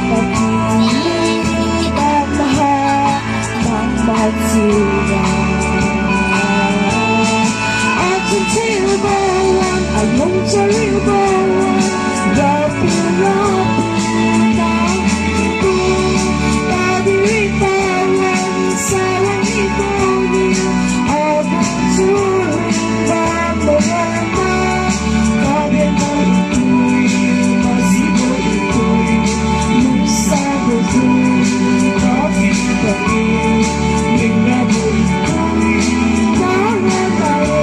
pag-ibig at lahat ng magsilang. Aking tinabawan, anong taribawan, rapi-rapi ng ito, pag-iritawan sa langit ulit, abang sulit ng mga anak, kaya na ito'y masibo ito'y nung sabi ko'y bakit bakit, nilabo ito'y tawa tayo.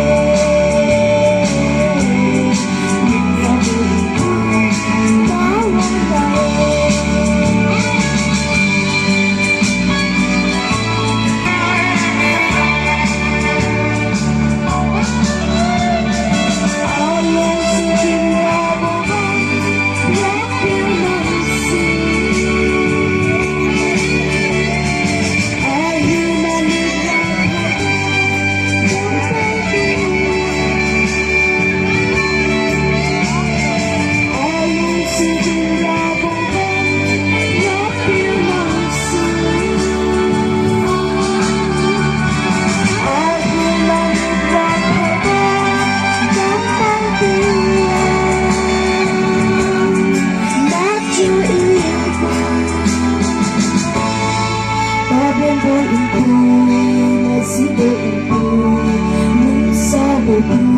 Sibo ito, nung sabi ko